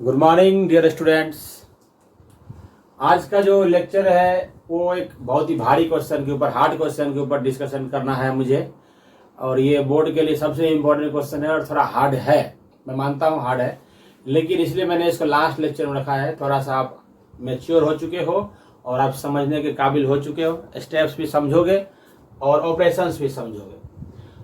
Good morning dear students. आज का जो लेक्चर है वो एक बहुत ही भारी क्वेश्चन के ऊपर, हार्ड क्वेश्चन के ऊपर डिस्कशन करना है मुझे। और ये बोर्ड के लिए सबसे इम्पोर्टेंट क्वेश्चन है और थोड़ा हार्ड है, मैं मानता हूँ हार्ड है, लेकिन इसलिए मैंने इसको लास्ट लेक्चर में रखा है। थोड़ा सा आप मैच्योर हो चुके हो और आप समझने के काबिल हो चुके हो, स्टेप्स भी समझोगे और ऑपरेशंस भी समझोगे।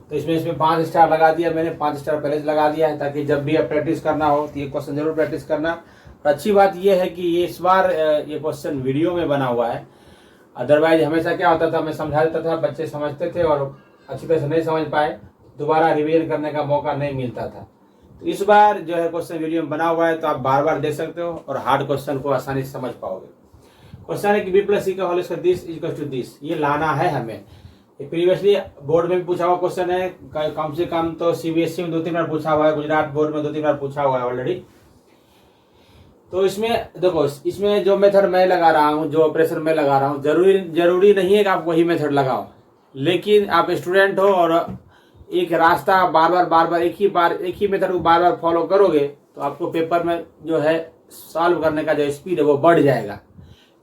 तो इसमें 5 स्टार लगा दिया मैंने, 5 स्टार पहले से लगा दिया है ताकि जब भी आप प्रैक्टिस करना हो तो ये क्वेश्चन जरूर प्रैक्टिस करना। और अच्छी बात ये है कि ये इस बार ये क्वेश्चन वीडियो में बना हुआ है। अदरवाइज हमेशा क्या होता था, मैं समझा देता था, बच्चे समझते थे और अच्छी तरह से नहीं समझ पाए, दोबारा रिवीजन करने का मौका नहीं मिलता था। तो इस बार जो है क्वेश्चन वीडियो में बना हुआ है, तो आप बार बार देख सकते हो और हार्ड क्वेश्चन को आसानी से समझ पाओगे। क्वेश्चन है कि बी प्लस सी का whole square this equal to this, ये लाना है हमें। प्रीवियसली बोर्ड में भी पूछा हुआ क्वेश्चन है, कम से कम तो सीबीएसई में 2-3 बार पूछा हुआ है, गुजरात बोर्ड में 2-3 बार पूछा हुआ है ऑलरेडी। तो इसमें देखो, इसमें जो मेथड मैं लगा रहा हूँ, जो ऑपरेशन मैं लगा रहा हूँ, जरूरी नहीं है कि आप वही मेथड लगाओ, लेकिन आप स्टूडेंट हो और एक रास्ता बार बार एक ही मेथड को बार बार फॉलो करोगे तो आपको पेपर में जो है सॉल्व करने का जो स्पीड है वो बढ़ जाएगा।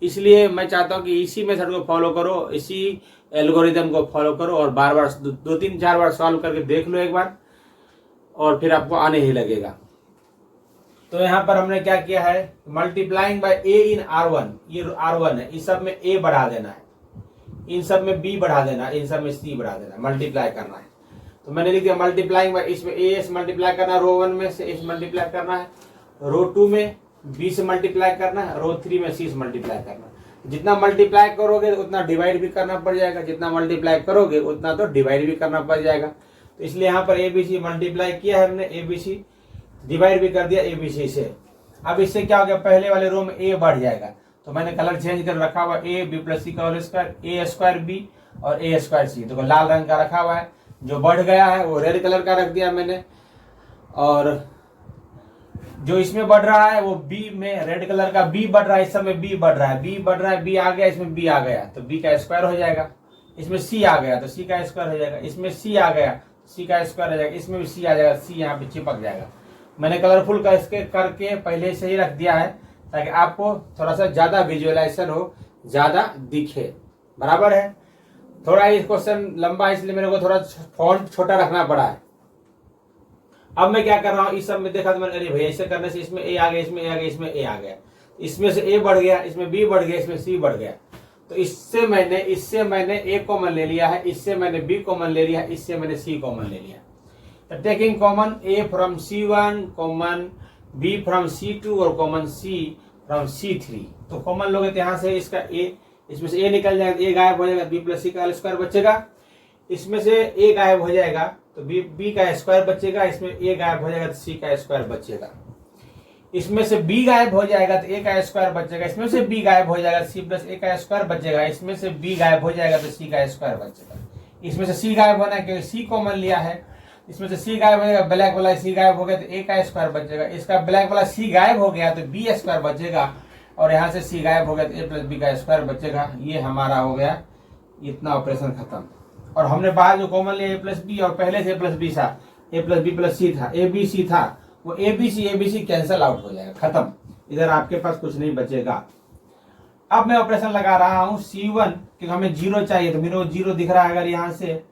इसलिए मैं चाहता हूँ कि इसी मेथड को फॉलो करो, इसी एल्गोरिदम को फॉलो करो और बार बार 2-3-4 बार सॉल्व करके देख लो एक बार, और फिर आपको आने ही लगेगा। तो यहाँ पर हमने क्या किया है, multiplying by A in R1, ये R1 है, इस सब में A बढ़ा देना है, इन सब में B बढ़ा देना है, इन सब में C बढ़ा देना है, मल्टीप्लाई करना है। तो मैंने लिख दिया मल्टीप्लाइंग बाय, इसमें A से मल्टीप्लाई करना है, रो 1 में से A से मल्टीप्लाई करना है, रो 2 में B से मल्टीप्लाई करना है, रो 3 में C से मल्टीप्लाई करना है। जितना मल्टीप्लाई करोगे उतना डिवाइड भी करना पड़ जाएगा, जितना मल्टीप्लाई करोगे उतना तो डिवाइड भी करना पड़ जाएगा। तो इसलिए यहाँ पर ABC मल्टीप्लाई किया है हमने, ABC डिवाइड भी कर दिया ABC से। अब इससे क्या हो गया, पहले वाले रो में A बढ़ जाएगा, तो मैंने कलर चेंज कर रखा हुआ A B प्लस C का whole square, A square B और A स्क्वायर C। तो लाल रंग का रखा हुआ है, जो बढ़ गया है वो रेड कलर का रख दिया मैंने, और जो इसमें बढ़ रहा है वो B में रेड कलर का B बढ़ रहा है, इस समय B बढ़ रहा है, B बढ़ रहा है, B आ गया, इसमें B आ गया तो B का स्क्वायर हो जाएगा। इसमें C आ गया तो C का स्क्वायर हो जाएगा, इसमें C आ गया C का स्क्वायर हो जाएगा, इसमें भी C आ जाएगा, C यहाँ पे चिपक जाएगा। मैंने कलरफुल करके पहले से ही रख दिया है ताकि आपको थोड़ा सा ज्यादा विजुअलाइजेशन हो, ज्यादा दिखे, बराबर है। थोड़ा ये क्वेश्चन लंबा है इसलिए मेरे को थोड़ा फॉन्ट छोटा रखना पड़ा है। अब मैं क्या कर रहा हूँ, इस सब में देखा तो मैंने, अरे भैया ऐसे करने से इसमें A आ गया, इसमें A आ गया, इसमें A आ गया, इसमें से A बढ़ गया, इसमें B बढ़ गया, इसमें C बढ़ गया। तो इससे मैंने A कॉमन ले लिया है, इससे मैंने B कॉमन ले लिया है, इससे मैंने C कॉमन ले लिया। तो taking common A from C1, common B from C2 और कॉमन C फ्रॉम C3। तो कॉमन लोगे तो यहाँ से इसका A, इसमें से A निकल जाएगा, A गायब हो जाएगा, B प्लस C का स्क्वायर बचेगा, इसमें से A गायब हो जाएगा तो B का स्क्वायर बचेगा, इसमें A गायब हो जाएगा तो C का स्क्वायर बचेगा, इसमें से B गायब हो जाएगा तो A का स्क्वायर बचेगा, इसमें से B गायब हो जाएगा C प्लस A का स्क्वायर बचेगा, इसमें से B गायब हो जाएगा तो C का स्क्वायर बचेगा। इसमें से C गायब होना है क्योंकि C कॉमन लिया है, इसमें से C गायब हो जाएगा, ब्लैक वाला C गायब हो गया तो A का स्क्वायर बचेगा, इसका ब्लैक वाला C गायब हो गया तो B स्क्वायर बचेगा, और यहाँ से C गायब हो गया तो A प्लस B का स्क्वायर बचेगा। ये हमारा हो गया इतना ऑपरेशन खत्म। और हमने बाहर जो कॉमन लिया A प्लस बी, और पहले से A प्लस बी था, A plus B plus C था, ABC था, वो ABC कैंसल आउट हो जाएगा, खत्म। इधर आपके पास कुछ नहीं बचेगा। अब मैं ऑपरेशन लगा रहा हूँ C1, क्योंकि हमें 0 चाहिए, तो मेरे को 0 दिख रहा है, अगर यहाँ से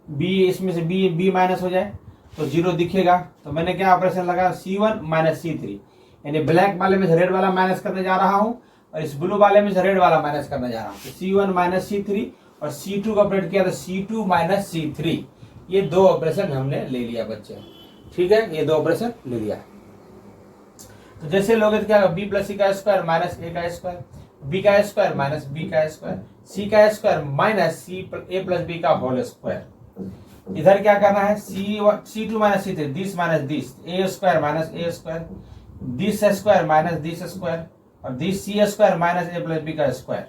B, इसमें से B माइनस हो जाए तो 0 दिखेगा। तो मैंने क्या ऑपरेशन लगा, C1 माइनस C3, यानी ब्लैक वाले में से रेड वाला माइनस करने जा रहा हूँ और इस ब्लू वाले में से रेड वाला माइनस करने जा रहा हूँ। तो C1 माइनस C3 और C2 का ऑपरेट किया तो C2 माइनस C3। ये 2 ऑपरेशन हमने ले लिया बच्चे, ठीक है, ये 2 ऑपरेशन ले लिया। तो जैसे लोग तो क्या, B प्लस C का स्क्वायर माइनस A का स्क्वायर, B का स्क्वायर माइनस B का स्क्वायर, C का square minus A plus B का होल स्क्वायर। इधर क्या करना है, C2 minus C3, this minus this, A square minus A square, this square minus this square, और this C square minus A plus B का square.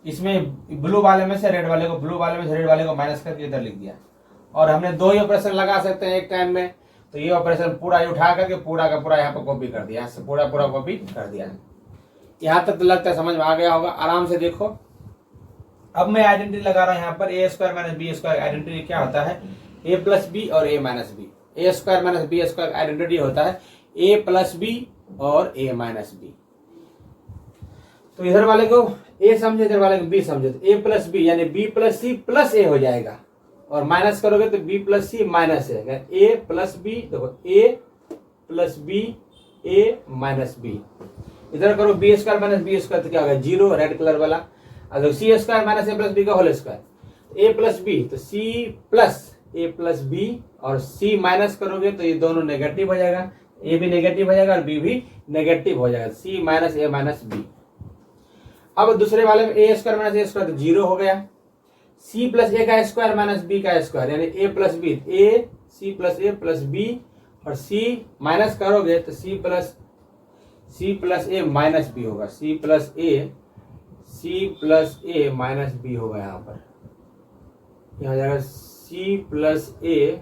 इसमें blue वाले में से रेड वाले को, ब्लू वाले में से रेड वाले को माइनस करके इधर लिख दिया। और हमने 2 ही ऑपरेशन लगा सकते हैं एक टाइम में, तो ये ऑपरेशन पूरा ही उठा करके पूरा का पूरा यहाँ पर कॉपी कर दिया, यहाँ से पूरा कॉपी कर दिया। यहाँ तक तो लगता है समझ में आ गया होगा, आराम से देखो। अब मैं आइडेंटिटी लगा रहा हूँ यहाँ पर, A square minus B square identity क्या होता है, A प्लस B और A minus B। A square minus B square identity होता है ए प्लस बी और ए माइनस बी। तो इधर वाले को ए समझे, इधर वाले को बी समझे, तो ए प्लस बी यानी B plus C plus A हो जाएगा, और माइनस करोगे तो B plus C minus A plus B, देखो A plus B A minus B. इधर करो B square minus B square तो क्या होगा, जीरो, रेड कलर वाला। अगर C square minus A plus B का whole square, A plus B तो C plus A plus B, और सी माइनस करोगे तो ये दोनों नेगेटिव हो जाएगा, ए भी नेगेटिव हो जाएगा और बी भी नेगेटिव हो जाएगा, सी माइनस ए माइनस बी। अब दूसरे वाले में ए स्क्वायर माइनस ए स्क्वायर तो जीरो हो गया, सी प्लस ए का स्क्वायर माइनस बी का स्क्वायर यानी ए प्लस बी, ए सी प्लस बी, और सी माइनस करोगे तो सी प्लस ए माइनस बी होगा, सी प्लस ए माइनस बी होगा। यहाँ पर यहाँ जाएगा सी प्लस ए,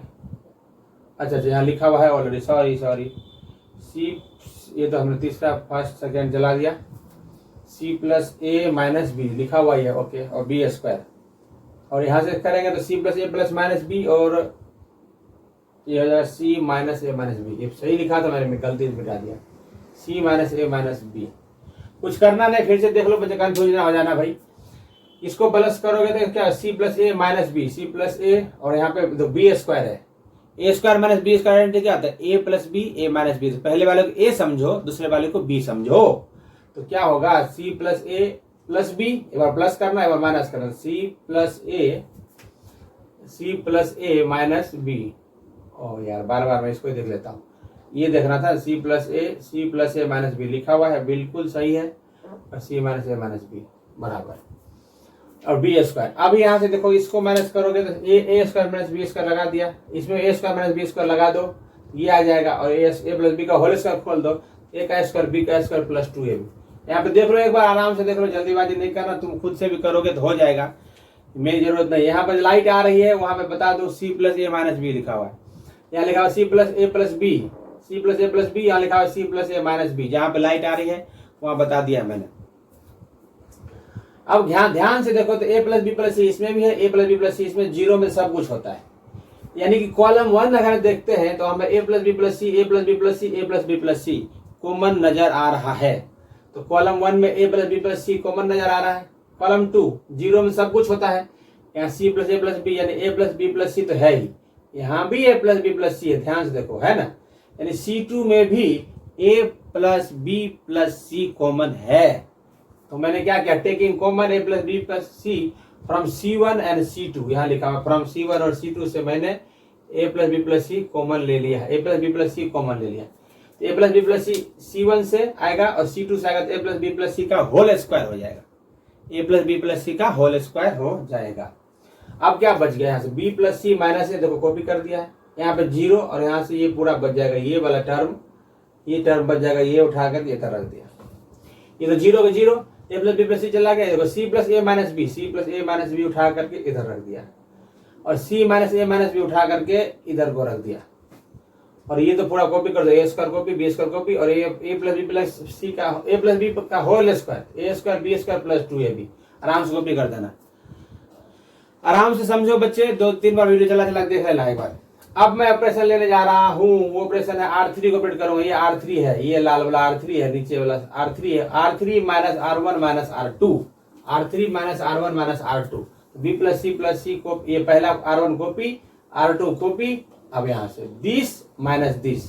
अच्छा यहाँ लिखा हुआ है ऑलरेडी, सॉरी सी, ये तो हमने तीसरा फर्स्ट सेकेंड जला दिया, सी प्लस ए माइनस बी लिखा हुआ है, ओके, और बी स्क्वायर, और यहाँ से करेंगे तो C plus A plus minus B, और ये हो जाएगा सी माइनस ए माइनस बी। ये सही लिखा था मैंने, गलती से मिटा दिया, सी माइनस ए माइनस बी। कुछ करना नहीं, फिर से देख लो बच्चे, कंफ्यूज ना हो जाना भाई। इसको प्लस करोगे तो क्या, सी प्लस ए माइनस बी, सी प्लस ए, और यहाँ पे तो बी स्क्वायर है, ए स्क्वायर माइनस बी स्क्वायर क्या आता है, ए plus B A minus B. पहले वाले को ए समझो, दूसरे वाले को बी समझो, तो क्या होगा, सी प्लस ए प्लस बी, एक बार प्लस करना एक बार माइनस करना, सी प्लस ए माइनस बी। ओ यार बार बार मैं इसको ही देख लेता हूँ, ये देखना था, सी प्लस ए माइनस बी लिखा हुआ है, बिल्कुल सही है, और C minus A minus B बराबर, और बी स्क्वायर। अब यहाँ से देखो इसको माइनस करोगे तो ए स्क्वायर माइनस बी स्क्वायर लगा दिया, इसमें ए स्क्वायर माइनस बी स्क्वायर लगा दो, ये आ जाएगा, और ए प्लस बी का होल स्क्वायर खोल दो, ए का स्क्वायर बी का स्क्वायर प्लस 2ab। यहाँ पे देख लो एक बार आराम से देख लो, जल्दीबाजी नहीं करना, तुम खुद से भी करोगे तो हो जाएगा, मेरी जरूरत नहीं। यहाँ पे लाइट आ रही है, वहां पे बता दो सी प्लस ए माइनस बी लिखा हुआ है, यहाँ लिखा हुआ सी प्लस ए प्लस बी, यहाँ लिखा हुआ सी प्लस ए माइनस बी, जहाँ पे लाइट आ रही है वहां बता दिया मैंने। अब ध्यान से देखो तो ए प्लस बी प्लस सी इसमें भी है, ए प्लस बी प्लस सी इसमें, जीरो में सब कुछ होता है, यानी कि कॉलम 1 अगर देखते हैं तो हमें ए प्लस बी प्लस सी, ए प्लस बी प्लस सी, ए plus B plus C common नजर आ रहा है। तो कॉलम 1 में ए plus B plus C common नजर आ रहा है। कॉलम 2 जीरो में सब कुछ होता है, यहाँ सी प्लस ए प्लस बी यानी ए प्लस बी प्लस सी तो है ही, यहाँ भी ए प्लस बी प्लस सी है, ध्यान से देखो है ना, यानी C2 में भी A plus B plus C common है। तो मैंने क्या किया, taking common A plus B plus C from C1 and C2, यहाँ लिखा हुआ फ्रॉम C1 और C2 से मैंने ए plus B plus C common ले लिया है, ए plus B plus C common ले लिया। तो A plus B plus C C1 से आएगा और C2 से आएगा, तो A plus B plus C का होल स्क्वायर हो जाएगा, ए प्लस बी प्लस सी का होल स्क्वायर हो जाएगा। अब क्या बच गया, यहाँ से बी प्लस सी माइनस है, देखो कॉपी कर दिया है, यहाँ पे जीरो, और यहाँ से ये पूरा बच जाएगा, ये वाला टर्म, ये टर्म बच जाएगा, ये उठाकर ये रख दिया, ये तो जीरो का जीरो, ए प्लस बी प्लस सी चला गया, देखो सी प्लस ए माइनस बी उठा करके इधर रख दिया, और C minus A minus B उठा करके इधर को रख दिया, और ये तो पूरा कॉपी कर दो, A square copy B square copy, और A plus B plus C का ए प्लस बी का whole square, A square B square plus 2ab, आराम से कॉपी कर देना। आराम से समझो बच्चे, 2-3 बार वीडियो चला चला देख लेना एक बार। अब मैं ऑपरेशन लेने जा रहा हूँ, वो ऑपरेशन है R3 को ऑपरेट करूंगा, ये R3 है, ये लाल वाला R3 है, नीचे वाला R3 है, R3 minus R1 minus R2, R3 minus R1 minus R2, B plus C को, ये पहला R1 कॉपी, R2 कॉपी। अब यहाँ से this minus this,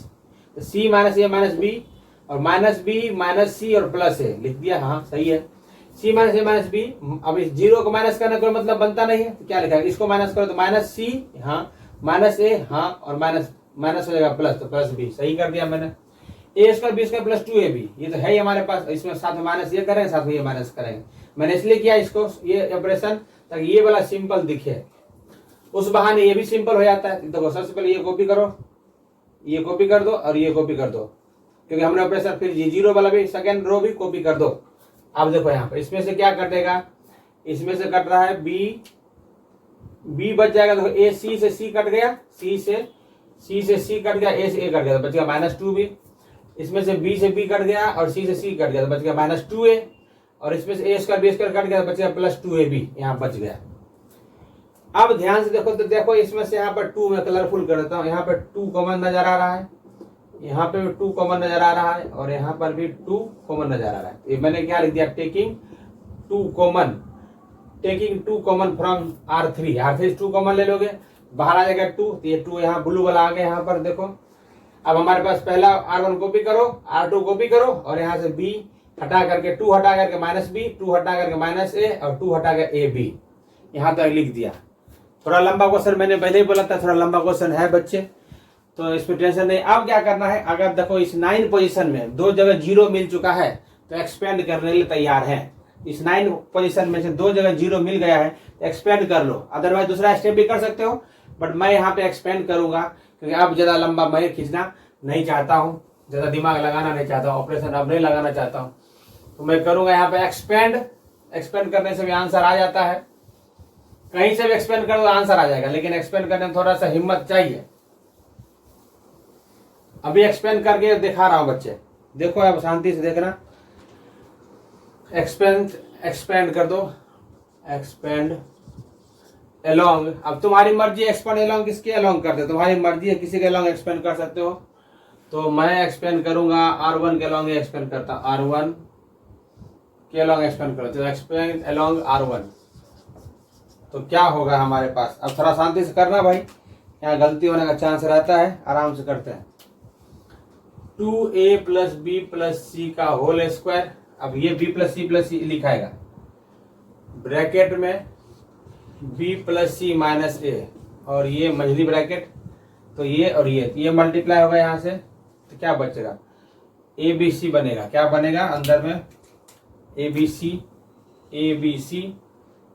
C minus A minus B, और माइनस बी माइनस सी और प्लस ए लिख दिया, हाँ सही है, C minus A minus B. अब इस जीरो को माइनस करने का मतलब बनता नहीं है, तो क्या लिखा है, इसको माइनस करो तो माइनस सी, हाँ माइनस ए, हाँ, और माइनस हो जाएगा प्लस, तो प्लस बी, सही कर दिया मैंने। A square B square plus 2ab, ये तो है ही हमारे पास, इसमें साथ में माइनस ये करेंगे, साथ में ये माइनस करेंगे, मैंने इसलिए किया इसको ये ऑपरेशन ताकि ये वाला सिंपल दिखे, उस बहाने ये भी सिंपल हो जाता है। देखो सबसे पहले ये कॉपी करो, ये कॉपी कर दो, और ये कॉपी कर दो, क्योंकि हमने ऑपरेशन, फिर जीरो वाला भी सेकेंड रो भी कॉपी कर दो। अब देखो यहाँ पे इसमें से क्या कटेगा, इसमें से कट रहा है बी बच जाएगा, देखो ए सी से सी कट गया, सी से सी कट गया, ए से ए कट गया, तो बच गया -2b। इसमें से बी से बी कट गया और सी से सी कट गया, तो बच गया -2a, और इसमें से ए स्क्वायर बी स्क्वायर कट गया, तो बच गया +2ab, यहाँ बच गया। अब ध्यान से देखो, तो देखो इसमें से यहाँ पर 2 मैं कलरफुल कर देता हूँ, यहाँ पर 2 कॉमन नजर आ रहा है, यहाँ पे भी 2 कॉमन नजर आ रहा है और यहाँ पर भी 2 कॉमन नजर आ रहा है। ये मैंने क्या लिख दिया, टेकिंग 2 कॉमन फ्रॉम R3 से 2 कॉमन ले लोगे, बाहर आ जाएगा 2, तो ये 2 यहाँ ब्लू वाला आ गया यहाँ पर देखो। अब हमारे पास पहला R1 कॉपी करो, R2 कॉपी करो और यहाँ से B हटा करके 2 हटा करके -B, 2 हटा करके -A और 2 हटा के AB, यहाँ तक लिख दिया। थोड़ा लंबा क्वेश्चन, मैंने पहले ही बोला था थोड़ा लंबा क्वेश्चन है बच्चे, तो इसमें टेंशन नहीं। अब क्या करना है, अगर देखो इस 9 पोजीशन में 2 जगह 0 मिल चुका है तो एक्सपेंड करने के लिए तैयार है। इस 9 पोजीशन में से 2 जगह 0 मिल गया है तो एक्सपेंड कर लो, अदरवाइज दूसरा स्टेप भी कर सकते हो, बट मैं यहाँ पे एक्सपेंड करूंगा क्योंकि अब ज्यादा लंबा मैं खींचना नहीं चाहता हूँ, ज्यादा दिमाग लगाना नहीं चाहता हूँ, ऑपरेशन अब नहीं लगाना चाहता हूँ, तो मैं करूंगा यहाँ पे एक्सपेंड करने से भी आंसर आ जाता है। कहीं से भी एक्सपेंड कर दो आंसर आ जाएगा, लेकिन एक्सपेंड करने में थोड़ा सा हिम्मत चाहिए। अभी एक्सपेंड करके दिखा रहा हूं बच्चे, देखो अब शांति से देखना। एक्सपेंड कर दो, एक्सपेंड अलोंग। अब तुम्हारी मर्जी एक्सपेंड अलोंग किसके अलोंग करते हो, तुम्हारी मर्जी है, किसी के अलोंग एक्सपेंड कर सकते हो। तो मैं एक्सपेंड करूंगा R1 के अलोंग एक्सपेंड करता, R1 के अलोंग एक्सपेंड करते हो, एक्सपेंड अलोंग R1। तो क्या होगा हमारे पास, अब थोड़ा शांति से करना भाई, यहाँ गलती होने का चांस रहता है, आराम से करते हैं। 2A + B + C का होल स्क्वायर। अब ये B + C + C लिखाएगा ब्रैकेट में B + C - A और ये मझली ब्रैकेट, तो ये और ये मल्टीप्लाई होगा यहाँ से, तो क्या बचेगा, ABC बनेगा। क्या बनेगा अंदर में, ABC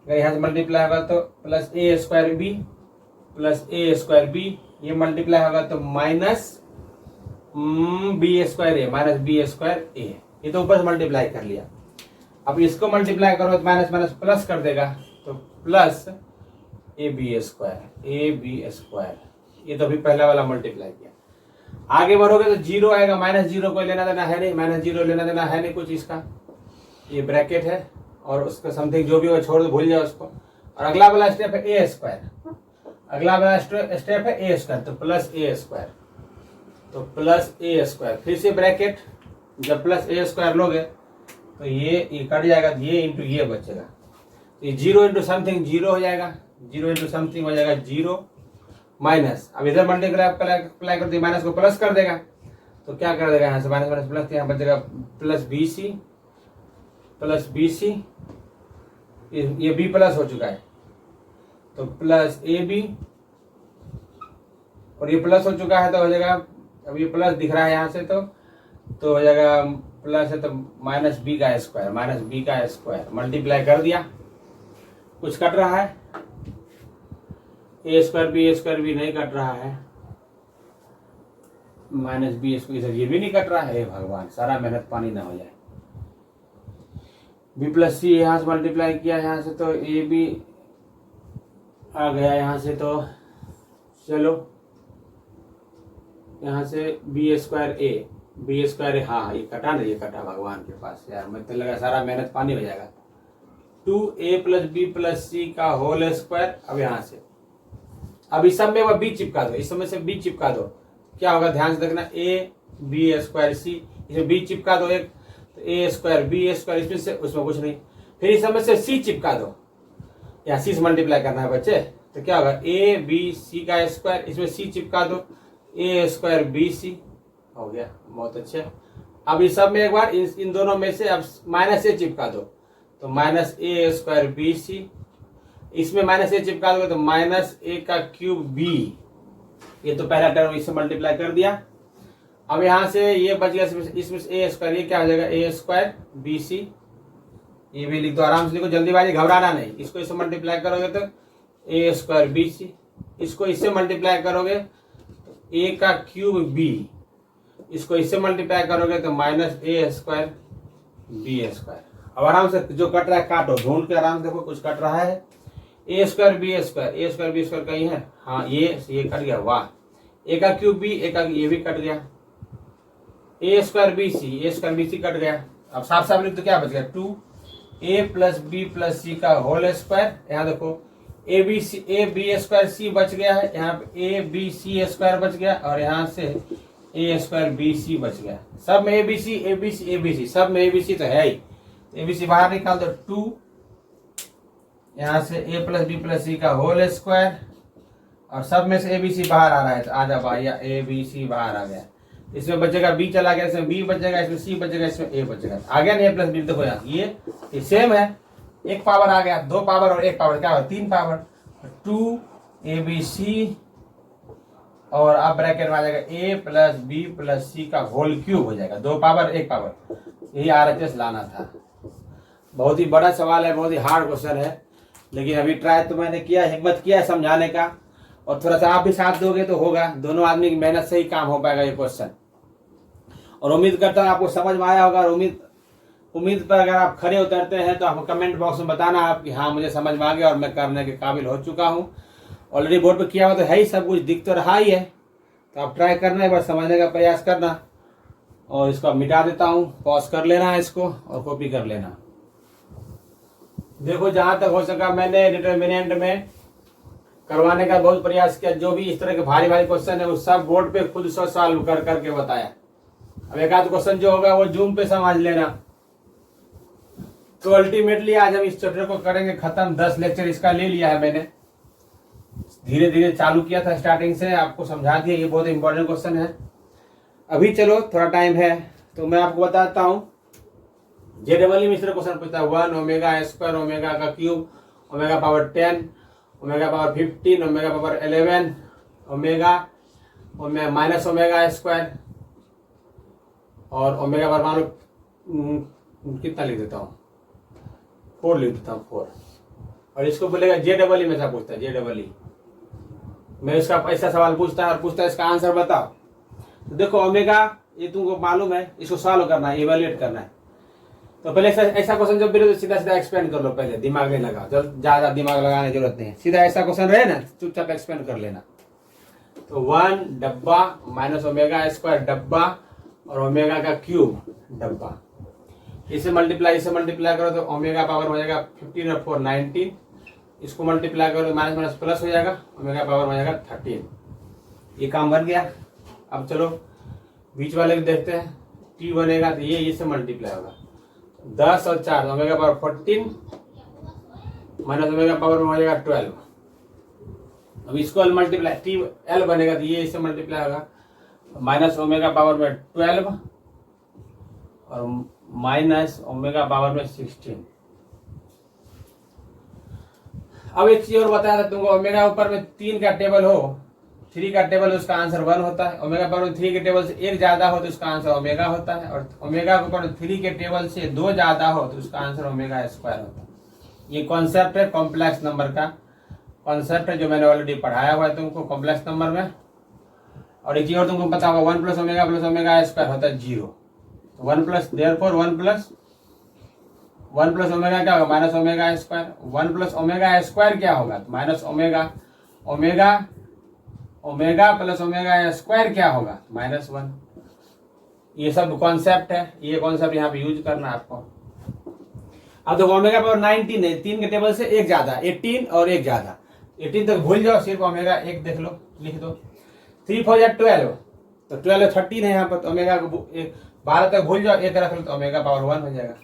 यहाँ से मल्टीप्लाई होगा तो +A² B, ये मल्टीप्लाई होगा तो -B²A, ये तो ऊपर से मल्टीप्लाई कर लिया। अब इसको मल्टीप्लाई करो तो माइनस प्लस कर देगा, तो प्लस AB², ये तो अभी पहला वाला मल्टीप्लाई किया। आगे बढ़ोगे तो 0 आएगा, -0 को लेना देना है नहीं, -0 लेना देना है नहीं कुछ इसका, ये ब्रैकेट है और उसका समथिंग जो भी हो छोड़ दो, भूल जाओ उसको। और अगला वाला स्टेप है A², तो प्लस A², फिर से ब्रैकेट, जब +A² लोगे तो ये कट जाएगा, ये इंटू ये बचेगा, तो ये 0 इंटू समथिंग 0 हो जाएगा, 0 इंटू समथिंग हो जाएगा 0 माइनस। अब इधर मल्टीप्लाई अप्लाई कर दिया, माइनस को प्लस कर देगा, तो क्या कर देगा यहाँ से माइनस प्लस, यहाँ बचेगा +BC, ये B प्लस हो चुका है तो +AB, और ये प्लस हो चुका है तो हो जाएगा, अब ये प्लस दिख रहा है यहाँ से तो हो जाएगा प्लस है तो -B का स्क्वायर, मल्टीप्लाई कर दिया। कुछ कट रहा है, A² B नहीं कट रहा है, -B² ये भी नहीं कट रहा है, भगवान सारा मेहनत पानी ना हो जाए। B + C यहाँ से मल्टीप्लाई किया, यहाँ से तो AB आ गया यहाँ से, तो चलो यहाँ से B²A, हाँ ये कटा ना, ये कटा भगवान के पास यार, मैं तो लगा सारा मेहनत पानी हो जाएगा। 2A + B + C का होल स्क्वायर। अब यहाँ से अब इस सब में वो B चिपका दो, इस समय से B चिपका दो, क्या होगा ध्यान से देखना, AB²C, इसमें B चिपका दो एक, तो A² B², इसमें से उसमें कुछ नहीं, फिर इस समय से C चिपका दो, यहाँ C से मल्टीप्लाई करना है बच्चे, तो क्या होगा ABC का स्क्वायर, इसमें C चिपका दो, A² BC हो गया, बहुत अच्छे। अब इस सब में एक बार इन दोनों में से अब -A चिपका दो, तो -A² BC, इसमें -A चिपका दोगे तो -A³ B, ये तो पहला टर्म इससे मल्टीप्लाई कर दिया। अब यहाँ से ये बच गया, इसमें से A², ये क्या हो जाएगा A² BC, ये भी लिख दो, आराम से लिखो, जल्दीबाजी घबराना नहीं। इसको इससे मल्टीप्लाई करोगे तो A² BC, इसको इससे मल्टीप्लाई करोगे तो A³ B, इसको इससे मल्टीप्लाई करोगे तो -A² B²। अब आराम से जो कट रहा है काटो, ढूंढ के आराम से देखो, कुछ कट रहा है, A² B² कहीं है, हाँ ये कट गया, वाह, A³ B, ये भी कट गया, A² BC कट गया। अब साफ साफ लिख तो क्या बच गया, 2A + B + C का होल स्क्वायर। यहाँ देखो AB² C बच गया है, यहाँ पे ABC² बच गया, और यहाँ से ए स्क्वायर बी सी बच गया। सब में A B C A B C A B C, सब में ए बी सी तो है ही। ए बी सी बाहर निकाल दो 2, यहाँ से ए प्लस बी प्लस सी का होल स्क्वायर, और सब में से ए बी सी बाहर आ रहा है तो आ जा भैया ए बी सी बाहर आ गया। इसमें बचेगा बी चला गया, इसमें बी बचेगा, इसमें सी बचेगा, इसमें ए बचेगा, आ गया ना ए प्लस बी। देखो यहाँ ये सेम है, एक पावर आ गया, 2 पावर और 1 पावर क्या हुआ 3 पावर, 2 ए बी सी, और अब ब्रैकेट में आ जाएगा ए प्लस बी प्लस सी का होल क्यूब हो जाएगा, 2 पावर 1 पावर। यही RHS लाना था। बहुत ही बड़ा सवाल है, बहुत ही हार्ड क्वेश्चन है, लेकिन अभी ट्राई तो मैंने किया, हिम्मत किया समझाने का, और थोड़ा सा आप भी साथ दोगे तो होगा। दोनों आदमी की मेहनत से ही काम हो पाएगा ये क्वेश्चन। और उम्मीद करता हूँ आपको समझ में आया होगा। और उम्मीद पर अगर आप खड़े उतरते हैं तो आपको कमेंट बॉक्स में बताना आप कि हाँ मुझे समझ में आ गया और मैं करने के काबिल हो चुका हूँ। ऑलरेडी बोर्ड पे किया हुआ तो है ही, सब कुछ दिख तो रहा ही है, तो आप ट्राई करना, एक बार समझने का प्रयास करना। और इसको मिटा देता हूँ, पॉज कर लेना है इसको और कॉपी कर लेना। देखो जहां तक हो सका मैंने डिटर्मिनेंट में करवाने का बहुत प्रयास किया। जो भी इस तरह के भारी भारी क्वेश्चन है वो सब बोर्ड पे खुद से सॉल्व कर करके बताया। अब एक आध क्वेश्चन जो होगा वो जूम पे समझ लेना। तो अल्टीमेटली आज हम इस चैप्टर को करेंगे खत्म। 10 लेक्चर इसका ले लिया है मैंने, धीरे धीरे चालू किया था, स्टार्टिंग से आपको समझा दिया। ये बहुत इंपॉर्टेंट क्वेश्चन है। अभी चलो थोड़ा टाइम है तो मैं आपको बताता हूँ। JEE में इस तरह क्वेश्चन पूछता है 1 ओमेगा स्क्वायर ओमेगा का cube omega power 10 omega power 15 omega power 11 omega minus omega square और ओमेगा पावर मान लो कितना लिख देता हूँ 4 लिख देता हूँ 4। और इसको बोलेगा JEE में से पूछता है JEE मैं इसका ऐसा सवाल पूछता है और पूछता है इसका आंसर बताओ। तो देखो ओमेगा ये तुमको मालूम है, इसको सॉल्व करना है, इवेल्युएट करना है। तो पहले ऐसा क्वेश्चन जब मिले तो सीधा सीधा एक्सपेंड कर लो, पहले दिमाग नहीं लगाओ, जब ज्यादा दिमाग लगाने की जरूरत नहीं है। सीधा ऐसा क्वेश्चन रहे ना चुपचाप एक्सपेंड कर लेना। तो 1 डब्बा माइनस ओमेगा स्क्वायर डब्बा और ओमेगा का क्यूब डब्बा, इसे मल्टीप्लाई करो तो ओमेगा पावर हो जाएगा 15 और 4 19। इसको मल्टीप्लाई करो तो माइनस माइनस प्लस हो जाएगा, ओमेगा पावर हो जाएगा 13। ये काम बन गया। अब चलो बीच वाले को देखते हैं। t बनेगा तो ये इससे मल्टीप्लाई होगा 10 और 4 omega power 14 minus omega power में हो जाएगा 12। अब इसको मल्टीप्लाई टी एल बनेगा तो ये इससे मल्टीप्लाई होगा माइनस ओमेगा पावर में 12 और माइनस ओमेगा पावर में 16। अब एक चीज और बताया था तुमको, ओमेगा ऊपर में 3 का टेबल हो, 3 का टेबल उसका आंसर 1 होता है। ओमेगा पावर में 3 के टेबल से 1 ज्यादा हो तो उसका आंसर ओमेगा होता है, और ओमेगा के ऊपर 3 के टेबल से 2 ज्यादा हो तो उसका आंसर ओमेगा स्क्वायर होता है। ये कॉन्सेप्ट है कॉम्प्लेक्स नंबर का, कॉन्सेप्ट है जो मैंने ऑलरेडी पढ़ाया हुआ है तुमको कॉम्प्लेक्स नंबर में। और एक चीज और तुमको पता होगा 1 प्लस ओमेगा स्क्वायर होता है 0। 1 प्लस देयरफॉर 1 प्लस ओमेगा क्या होगा minus omega square. 1 plus omega square क्या होगा तो minus omega omega plus omega square क्या होगा -1। ये सब कॉन्सेप्ट है, ये कॉन्सेप्ट यहाँ पे यूज करना है आपको। अब तो ओमेगा पावर 19 है, 3 के टेबल से 1 ज्यादा 18 और 1 ज्यादा 18 तक भूल जाओ, सिर्फ ओमेगा 1 देख लो, लिख दो। 3 4 12 तो 12 13 है यहाँ पर, तो ओमेगा को 12 तक भूल जाओ, 1 रख लो तो ओमेगा पावर 1 हो जाएगा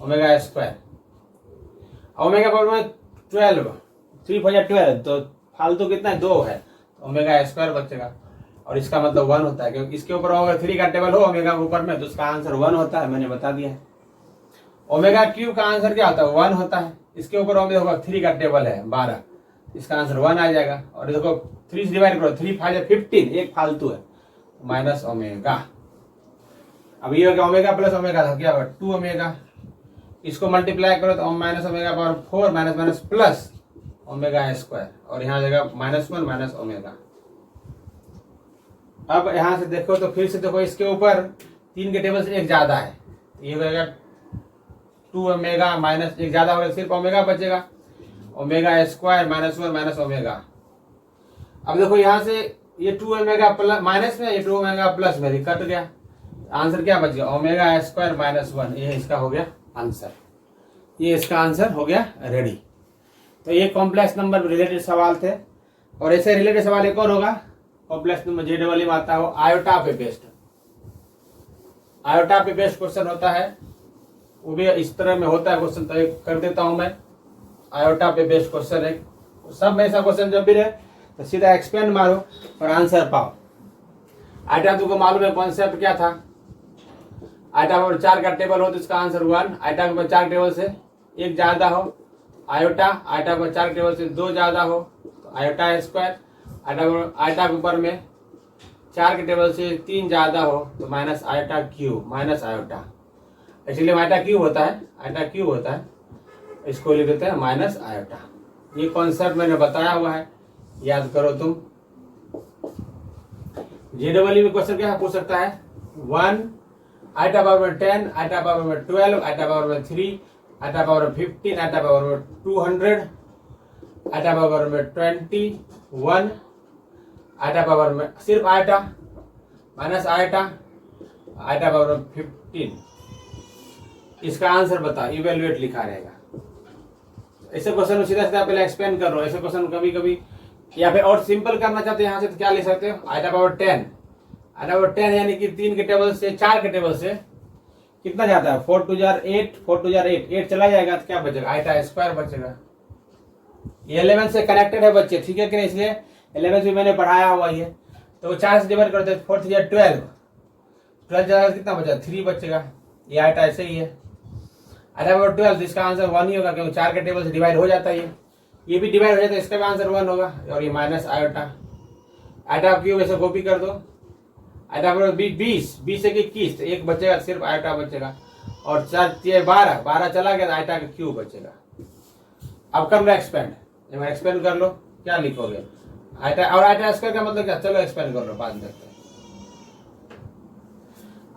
ओमेगा स्क्वायर। ओमेगा पावर में 12 3 4 12 तो फालतू कितना है 2 है, ओमेगा स्क्वायर बचेगा। और इसका मतलब 1 होता है क्योंकि इसके ऊपर अगर 3 का टेबल हो ओमेगा के ऊपर में तो उसका आंसर 1 होता है, मैंने बता दिया है। ओमेगा क्यूब का आंसर क्या होता है 1 होता है। इसके ऊपर ओमेगा 3 का टेबल है 12, इसका आंसर 1 आ जाएगा। और देखो 3 से डिवाइड करो 3 5 15, एक फालतू है माइनस ओमेगा। अब ये हो गया ओमेगा प्लस ओमेगा था क्या होगा 2 ओमेगा। इसको मल्टीप्लाई करो तो minus omega power 4 minus minus plus omega square, और यहाँ जाएगा -1 माइनस ओमेगा। अब यहाँ से देखो तो फिर से देखो इसके ऊपर 3 के टेबल से 1 ज्यादा है, ये हो जाएगा 2 ओमेगा माइनस 1 ज्यादा होगा, सिर्फ ओमेगा बचेगा ओमेगा स्क्वायर -1 माइनस ओमेगा। अब देखो यहाँ से ये 2 ओमेगा प्लस माइनस में, ये 2 ओमेगा प्लस में कट गया, आंसर क्या बच गया ओमेगा स्क्वायर -1। ये इसका हो गया आंसर, ये इसका आंसर हो गया रेडी। तो ये कॉम्प्लेक्स नंबर रिलेटेड सवाल थे। और ऐसे रिलेटेड सवाल एक और होगा कॉम्प्लेक्स नंबर JEE में आता है वो आयोटा पे बेस्ड। आयोटा पे बेस्ड क्वेश्चन होता है, वो भी इस तरह में होता है क्वेश्चन। तो एक कर देता हूं मैं, आयोटा पे बेस्ड क्वेश्चन है। सब में ऐसा क्वेश्चन जब भी रहे तो सीधा एक्सपेंड मारो और आंसर पाओ। आयोटा तुमको मालूम है कॉन्सेप्ट क्या था? आयोटा पर 4 का टेबल हो तो इसका आंसर 1। आयोटा पर 4 टेबल से 1 ज्यादा हो आयोटा, आयोटा पर 4 टेबल से 2 ज्यादा हो तो आयोटा स्क्वायर, आयोटा के ऊपर में 4 के टेबल से 3 ज्यादा हो तो minus iota cube, minus iota. इसलिए आयोटा क्यूब होता है, आयोटा क्यूब होता है, इसको लिख देते हैं माइनस आयोटा। ये कॉन्सेप्ट मैंने बताया हुआ है, याद करो तुम। JEE में क्वेश्चन क्या पूछ सकता है? 1 आयोटा पावर में 10, आयोटा पावर में 12, आयोटा पावर में 3, आयोटा पावर में 15, आयोटा पावर में 200, आयोटा पावर में 21, आयोटा पावर में सिर्फ iota minus iota, iota power में 15। इसका आंसर बता, इवेल्युएट लिखा रहेगा। ऐसे क्वेश्चन सीधा सीधा पहले एक्सप्लेन कर रहा हूं। ऐसे क्वेश्चन कभी कभी या फिर और सिंपल करना चाहते हैं यहाँ से तो क्या ले सकते हो? आयोटा पावर 10, आयोटा पावर 10 यानी कि 3 के टेबल से 4 के टेबल से कितना जाता है? 4 2 जार 8, 4 2 जार 8, 8 चला जाएगा तो क्या बचेगा? आयोटा स्क्वायर बचेगा। ये 11 से कनेक्टेड है बच्चे, ठीक है कि नहीं? इसलिए 11 भी मैंने पढ़ाया हुआ है। तो 4 से डिवाइड करते हैं, 4 3 जार 12, 12 जाएगा कितना बचा? 3 बचेगा। ये आयोटा ऐसे ही है। आयोटा पावर 12, इसका आंसर 1 ही होगा क्योंकि 4 के टेबल से डिवाइड हो जाता है। ये भी डिवाइड हो जाता है, इसका भी आंसर 1 होगा। और ये माइनस आयोटा। आयोटा क्यूब ऐसे कॉपी कर दो। आयोटा पावर 20, 20 से 21 तो 1 बचेगा, सिर्फ आयोटा बचेगा। और 4 3 12, 12 चला गया तो आयोटा का क्यूब बचेगा। अब कर लो एक्सपेंड, जब एक्सपेंड कर लो क्या लिखोगे? आयोटा और आयोटा स्क्वायर का मतलब क्या? चलो एक्सपेंड कर लो, बाद में देखते हैं।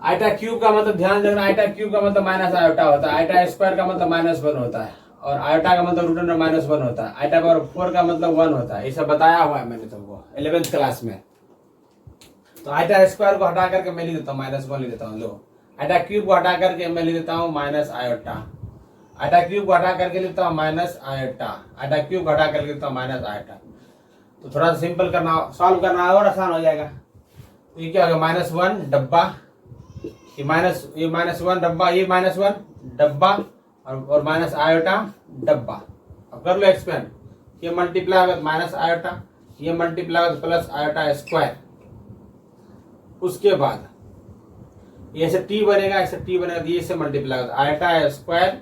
आयोटा क्यूब का मतलब ध्यान रखना, आयोटा क्यूब का मतलब माइनस आयोटा होता है, आयोटा स्क्वायर का मतलब -1 होता है, और आयोटा का मतलब √(-1) होता है, आयोटा पावर 4 का मतलब 1 होता है। ये सब बताया हुआ है मैंने तुमको 11th क्लास में। तो आयोटा स्क्वायर को हटा करके मैं लिख देता हूँ -1 लिख देता हूँ। लो, आयोटा क्यूब को हटा करके मैं लिख देता हूँ माइनस आयोटा, आयोटा क्यूब को हटा करके लिखता हूँ माइनस आयोटा, आयोटा क्यूब को हटा करके लिखता हूँ माइनस आयोटा। तो थोड़ा सा सिंपल करना, सॉल्व करना और आसान हो जाएगा। तो ये क्या होगा? -1 डब्बा, ये -1 डब्बा, ये -1 डब्बा और माइनस आयोटा डब्बा। अब कर लो एक्सपेंड। ये मल्टीप्लाई होगा तो माइनस आयोटा, ये मल्टीप्लाई होगा तो प्लस आयोटा स्क्वायर। उसके बाद ये से टी बनेगा, ऐसे टी बनेगा तो ये से मल्टीप्लाई होगा आयोटा स्क्वायर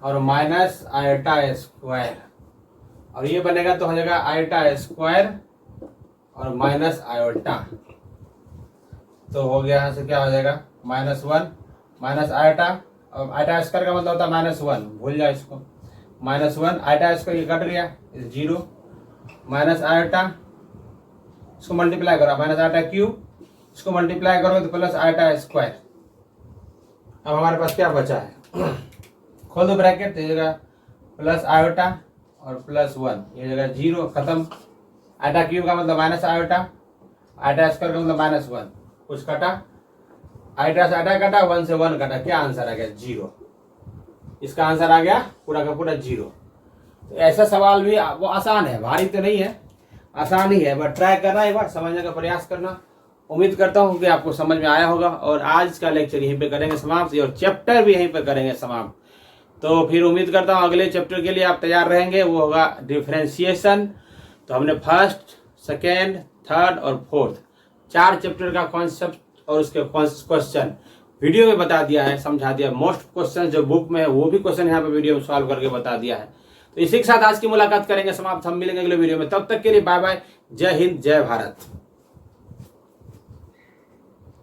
और माइनस आयोटा स्क्वायर, और ये बनेगा तो हो जाएगा आयोटा स्क्वायर और माइनस आयोटा। तो हो गया, यहाँ से क्या हो जाएगा? -1 माइनस आयोटा, और आयोटा स्क्वायर का मतलब होता है -1, भूल जाओ इसको। -1 आयोटा स्क्वायर ये कट गया, 0 माइनस आयोटा, इसको मल्टीप्लाई करो माइनस आयोटा क्यूब, इसको मल्टीप्लाई करोगे तो प्लस आयोटा स्क्वायर। अब हमारे पास क्या बचा है? खोल दो ब्रैकेट, तो जगह प्लस आयोटा और +1, ये जगह 0 खत्म। आयोटा क्यूब का मतलब माइनस आयोटा, आयोटा स्क्वायर का मतलब -1, कुछ कटा, आयोटा से आयोटा कटा, 1 से 1 कटा, क्या आंसर आ गया? 0। इसका आंसर आ गया पूरा का पूरा 0। तो ऐसा सवाल भी वो आसान है, भारी तो नहीं है, आसान ही है, बट ट्राई करना, एक बार समझने का प्रयास करना। उम्मीद करता हूँ कि आपको समझ में आया होगा। और आज का लेक्चर यहीं पे करेंगे समाप्त, और चैप्टर भी यहीं पे करेंगे समाप्त। तो फिर उम्मीद करता हूँ अगले चैप्टर के लिए आप तैयार रहेंगे, वो होगा डिफरेंशिएशन। तो हमने फर्स्ट, सेकेंड, थर्ड और फोर्थ 4 चैप्टर का कॉन्सेप्ट और उसके क्वेश्चन वीडियो में बता दिया है, समझा दिया। मोस्ट क्वेश्चन जो बुक में है वो भी क्वेश्चन यहाँ पे वीडियो में सॉल्व करके बता दिया है। तो इसी के साथ आज की मुलाकात करेंगे समाप्त। हम मिलेंगे अगले वीडियो में, तब तक के लिए बाय बाय। जय हिंद, जय भारत।